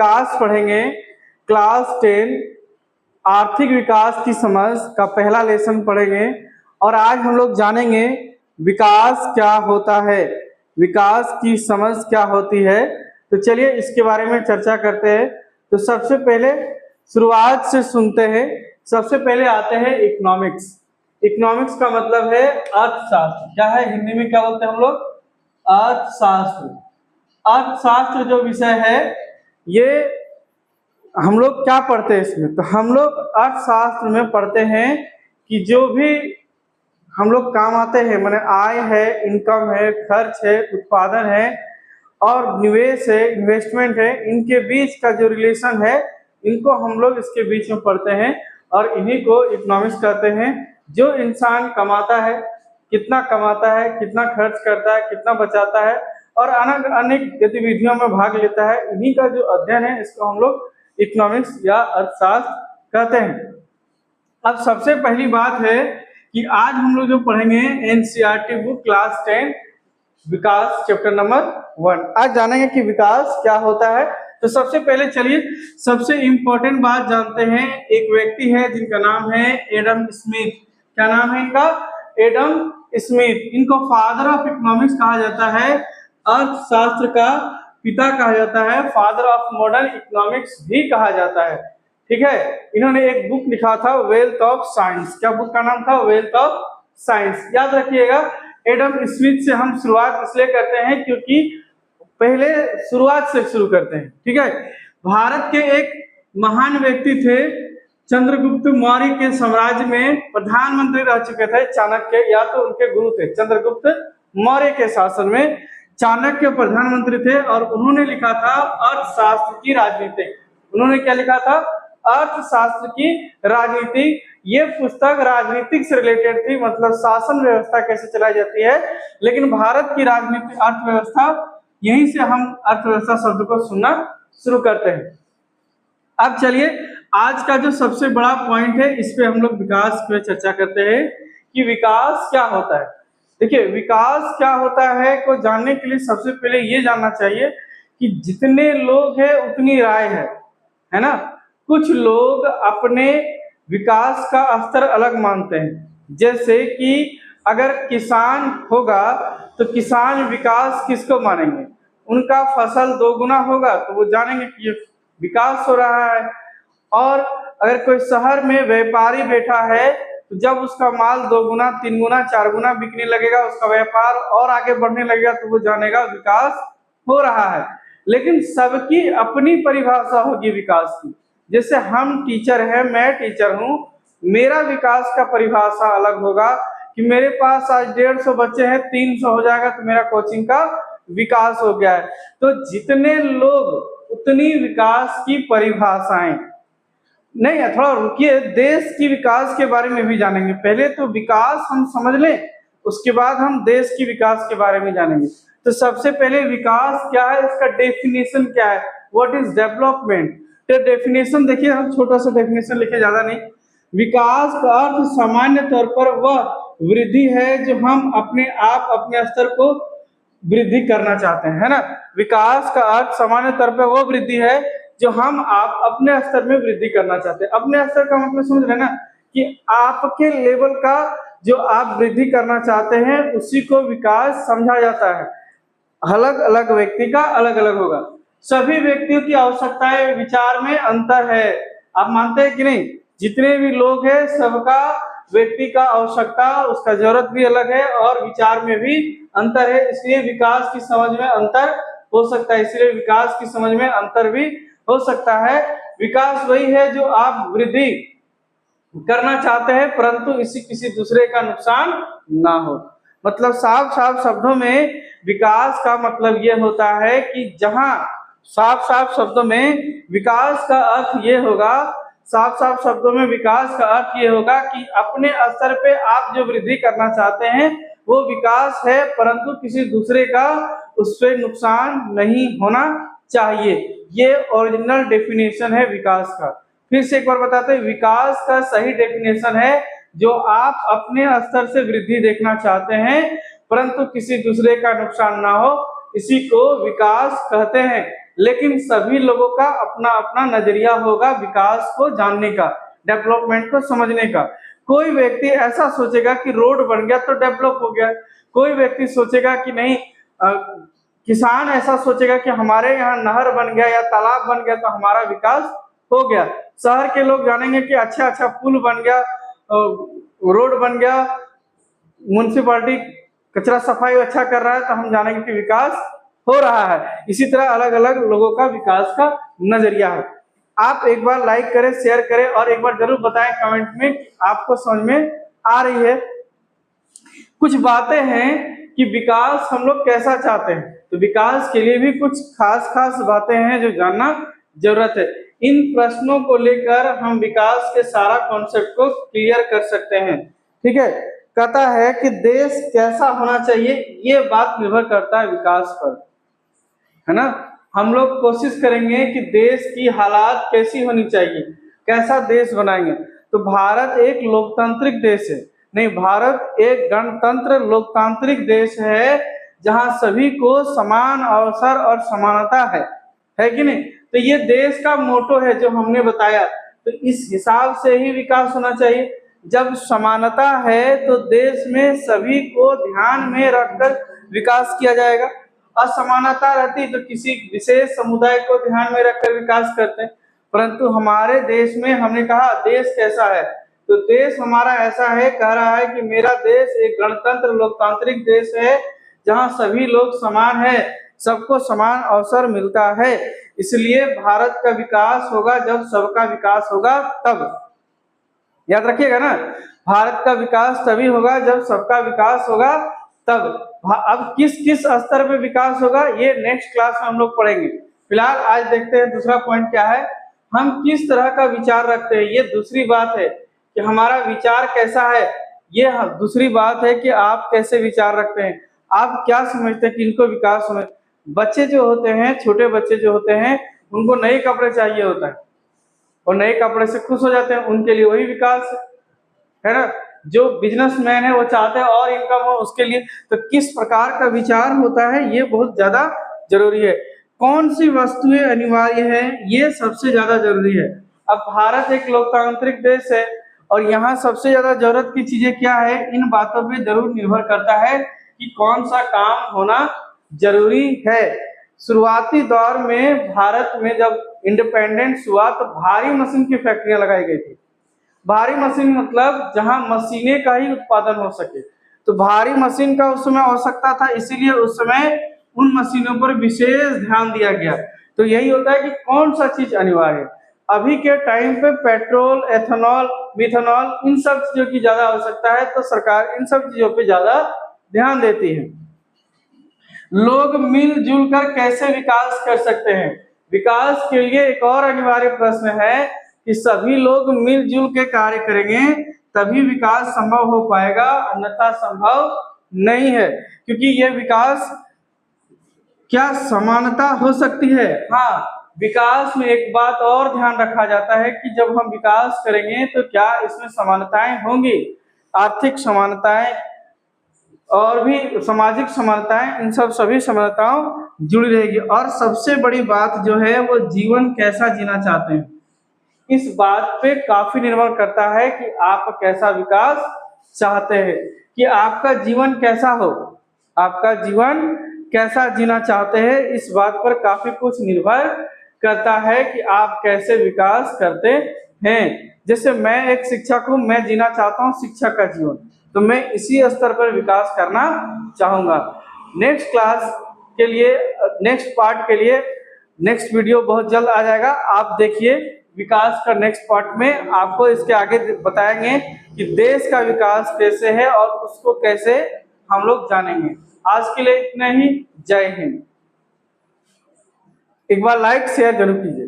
विकास पढ़ेंगे क्लास 10 आर्थिक विकास की समझ का पहला लेसन पढ़ेंगे। और आज हम लोग जानेंगे विकास क्या होता है, विकास की समझ क्या होती है। तो चलिए इसके बारे में चर्चा करते हैं। तो सबसे पहले शुरुआत से सुनते हैं। सबसे पहले आते हैं इकोनॉमिक्स। इकोनॉमिक्स का मतलब है अर्थशास्त्र। क्या है हिंदी में, क्या बोलते हैं हम लोग? अर्थशास्त्र। अर्थशास्त्र जो विषय है ये हम लोग क्या पढ़ते हैं इसमें? तो हम लोग अर्थशास्त्र में पढ़ते हैं कि जो भी हम लोग काम आते हैं, माने आय है, इनकम है, खर्च है, उत्पादन है और निवेश है, इन्वेस्टमेंट है, इनके बीच का जो रिलेशन है इनको हम लोग इसके बीच में पढ़ते हैं और इन्हीं को इकोनॉमिक्स कहते हैं। जो इंसान कमाता है, कितना कमाता है, कितना खर्च करता है, कितना बचाता है और अनेक गतिविधियों में भाग लेता है, इन्हीं का जो अध्ययन है इसको हम लोग इकोनॉमिक्स या अर्थशास्त्र कहते हैं। अब सबसे पहली बात है कि आज हम लोग जो पढ़ेंगे एनसीईआरटी बुक क्लास 10 विकास चैप्टर नंबर 1। आज जानेंगे कि विकास क्या होता है। तो सबसे पहले चलिए सबसे इंपॉर्टेंट बात जानते हैं। एक व्यक्ति है जिनका नाम है एडम स्मिथ। क्या नाम है इनका? Adam Smith. इनको फादर ऑफ इकोनॉमिक्स कहा जाता है, अर्थशास्त्र का पिता कहा जाता है, फादर ऑफ मॉडर्न इकोनॉमिक्स भी कहा जाता है। ठीक है। इन्होंने एक बुक लिखा था वेल्थ ऑफ साइंस। क्या बुक का नाम था? Wealth of science. याद रखिएगा। एडम स्मिथ से हम शुरुआत इसलिए करते हैं क्योंकि पहले शुरुआत से शुरू करते हैं। ठीक है। भारत के एक महान व्यक्ति थे, चंद्रगुप्त मौर्य के साम्राज्य में प्रधानमंत्री रह चुके थे चाणक्य, या तो उनके गुरु थे। चंद्रगुप्त मौर्य के शासन में चाणक्य प्रधानमंत्री थे और उन्होंने लिखा था अर्थशास्त्र की राजनीति। उन्होंने क्या लिखा था? अर्थशास्त्र की राजनीति। ये पुस्तक राजनीतिक से रिलेटेड थी, मतलब शासन व्यवस्था कैसे चलाई जाती है। लेकिन भारत की राजनीतिक अर्थव्यवस्था, यहीं से हम अर्थव्यवस्था शब्द को सुनना शुरू करते हैं। अब चलिए आज का जो सबसे बड़ा पॉइंट है इस पे हम लोग विकास पे चर्चा करते हैं कि विकास क्या होता है। देखिए विकास क्या होता है को जानने के लिए सबसे पहले ये जानना चाहिए कि जितने लोग हैं उतनी राय है ना। कुछ लोग अपने विकास का स्तर अलग मानते हैं। जैसे कि अगर किसान होगा तो किसान विकास किसको मानेंगे? उनका फसल 2 गुना होगा तो वो जानेंगे कि ये विकास हो रहा है। और अगर कोई शहर में व्यापारी बैठा है तो जब उसका माल 2 गुना, 3 गुना, 4 गुना बिकने लगेगा, उसका व्यापार और आगे बढ़ने लगेगा तो वो जानेगा विकास हो रहा है। लेकिन सबकी अपनी परिभाषा होगी विकास की। जैसे हम टीचर हैं, मैं टीचर हूँ, मेरा विकास का परिभाषा अलग होगा कि मेरे पास आज 150 बच्चे हैं, 300 हो जाएगा तो मेरा कोचिंग का विकास हो गया है। तो जितने लोग उतनी विकास की परिभाषाएं। नहीं है, थोड़ा रुकिए, देश की विकास के बारे में भी जानेंगे। पहले तो विकास हम समझ लें, उसके बाद हम देश की विकास के बारे में जानेंगे। तो सबसे पहले विकास क्या है, इसका डेफिनेशन क्या है, व्हाट इज डेवलपमेंट। तो डेफिनेशन देखिए, हम छोटा सा डेफिनेशन लिखे, ज्यादा नहीं। विकास का अर्थ सामान्य तौर पर वह वृद्धि है जो हम अपने आप अपने स्तर को वृद्धि करना चाहते हैं, है ना। विकास का अर्थ सामान्य तौर पर वह वृद्धि है जो हम आप अपने स्तर में वृद्धि करना चाहते हैं। अपने स्तर का मतलब समझ रहे ना कि आपके लेवल का जो आप वृद्धि करना चाहते हैं उसी को विकास समझा जाता है। अलग अलग व्यक्ति का अलग अलग होगा। सभी व्यक्तियों की आवश्यकताएं विचार में अंतर है। आप मानते हैं कि नहीं? जितने भी लोग हैं सबका व्यक्ति का आवश्यकता, उसका जरूरत भी अलग है और विचार में भी अंतर है, इसलिए विकास की समझ में अंतर हो सकता है। इसलिए विकास की समझ में अंतर भी हो सकता है। विकास वही है जो आप वृद्धि करना चाहते हैं परंतु इसी किसी दूसरे का नुकसान ना हो। मतलब साफ साफ शब्दों में विकास का मतलब यह होता है कि जहां साफ साफ शब्दों में विकास का अर्थ ये होगा, साफ साफ शब्दों में विकास का अर्थ ये होगा कि अपने स्तर पे आप जो वृद्धि करना चाहते हैं वो विकास है परंतु किसी दूसरे का उससे नुकसान नहीं होना चाहिए। ये ओरिजिनल डेफिनेशन है विकास का। फिर से एक बार बताते हैं, विकास का सही डेफिनेशन है जो आप अपने स्तर से वृद्धि देखना चाहते हैं परंतु किसी दूसरे का नुकसान ना हो, इसी को विकास कहते हैं। लेकिन सभी लोगों का अपना अपना नजरिया होगा विकास को जानने का, डेवलपमेंट को समझने का। कोई व्यक्ति ऐसा सोचेगा कि रोड बन गया तो डेवलप हो गया, कोई व्यक्ति सोचेगा कि नहीं, किसान ऐसा सोचेगा कि हमारे यहाँ नहर बन गया या तालाब बन गया तो हमारा विकास हो गया। शहर के लोग जानेंगे कि अच्छा अच्छा पुल बन गया, रोड बन गया, म्युनिसिपालिटी कचरा सफाई अच्छा कर रहा है तो हम जानेंगे कि विकास हो रहा है। इसी तरह अलग अलग लोगों का विकास का नजरिया है। आप एक बार लाइक करें, शेयर करें और एक बार जरूर बताएं कमेंट में कि आपको समझ में आ रही है। कुछ बातें हैं कि विकास हम लोग कैसा चाहते हैं, तो विकास के लिए भी कुछ खास खास बातें हैं जो जानना जरूरत है। इन प्रश्नों को लेकर हम विकास के सारा कॉन्सेप्ट को क्लियर कर सकते हैं। ठीक है, कहता है कि देश कैसा होना चाहिए, ये बात निर्भर करता है विकास पर, है ना। हम लोग कोशिश करेंगे कि देश की हालात कैसी होनी चाहिए, कैसा देश बनाएंगे। तो भारत एक लोकतांत्रिक देश है, नहीं, भारत एक गणतंत्र लोकतांत्रिक देश है जहां सभी को समान अवसर और समानता है कि नहीं। तो ये देश का मोटो है जो हमने बताया, तो इस हिसाब से ही विकास होना चाहिए। जब समानता है तो देश में सभी को ध्यान में रखकर विकास किया जाएगा। असमानता रहती तो किसी विशेष समुदाय को ध्यान में रखकर विकास करते हैं, परंतु हमारे देश में हमने कहा देश कैसा है, तो देश हमारा ऐसा है, कह रहा है कि मेरा देश एक गणतंत्र लोकतांत्रिक देश है जहां सभी लोग समान है, सबको समान अवसर मिलता है। इसलिए भारत का विकास होगा जब सबका विकास होगा तब, याद रखिएगा ना, भारत का विकास तभी होगा जब सबका विकास होगा तब। अब किस किस स्तर पे विकास होगा ये नेक्स्ट क्लास में हम लोग पढ़ेंगे। फिलहाल आज देखते हैं दूसरा पॉइंट क्या है, हम किस तरह का विचार रखते हैं। ये दूसरी बात है कि हमारा विचार कैसा है, ये दूसरी बात है कि आप कैसे विचार रखते हैं, आप क्या समझते हैं कि इनको विकास समझ। बच्चे जो होते हैं, छोटे बच्चे जो होते हैं, उनको नए कपड़े चाहिए होता है और नए कपड़े से खुश हो जाते हैं, उनके लिए वही विकास है ना। जो बिजनेसमैन है वो चाहते हैं और इनकम हो उसके लिए, तो किस प्रकार का विचार होता है ये बहुत ज्यादा जरूरी है। कौन सी वस्तुएं अनिवार्य है ये सबसे ज्यादा जरूरी है। अब भारत एक लोकतांत्रिक देश है और यहाँ सबसे ज्यादा जरूरत की चीजें क्या है, इन बातों पे जरूर निर्भर करता है कि कौन सा काम होना जरूरी है। शुरुआती दौर में भारत में जब इंडिपेंडेंस हुआ तो भारी मशीन की फैक्ट्रियां लगाई गई थी। भारी मशीन मतलब जहां मशीनें का ही उत्पादन हो सके, तो भारी मशीन का उस समय आवश्यकता था, इसीलिए उस समय उन मशीनों पर विशेष ध्यान दिया गया। तो यही होता है कि कौन सा चीज अनिवार्य है। अभी के टाइम पे पेट्रोल, एथेनॉल, मिथेनॉल, इन सब चीजों की ज्यादा आवश्यकता है, तो सरकार इन सब चीजों पे ज्यादा ध्यान देती है। लोग मिलजुल कर कैसे विकास कर सकते हैं, विकास के लिए एक और अनिवार्य प्रश्न है कि सभी लोग मिलजुल के कार्य करेंगे तभी विकास संभव हो पाएगा, अन्यथा संभव नहीं है। क्योंकि ये विकास, क्या समानता हो सकती है? हाँ, विकास में एक बात और ध्यान रखा जाता है कि जब हम विकास करेंगे तो क्या इसमें समानताएं होंगी, आर्थिक समानताएं और भी सामाजिक समानताएं, इन सब सभी समानताओं जुड़ी रहेगी। और सबसे बड़ी बात जो है वो जीवन कैसा जीना चाहते हैं, इस बात पे काफी निर्भर करता है कि आप कैसा विकास चाहते हैं, कि आपका जीवन कैसा हो, आपका जीवन कैसा जीना चाहते हैं, इस बात पर काफी कुछ निर्भर करता है कि आप कैसे विकास करते हैं। जैसे मैं एक शिक्षक हूँ, मैं जीना चाहता हूँ शिक्षक का जीवन, तो मैं इसी स्तर पर विकास करना चाहूंगा। नेक्स्ट क्लास के लिए, नेक्स्ट पार्ट के लिए नेक्स्ट वीडियो बहुत जल्द आ जाएगा, आप देखिए। विकास का नेक्स्ट पार्ट में आपको इसके आगे बताएंगे कि देश का विकास कैसे है और उसको कैसे हम लोग जानेंगे। आज के लिए इतना ही, जय हिंद। एक बार लाइक शेयर जरूर कीजिए।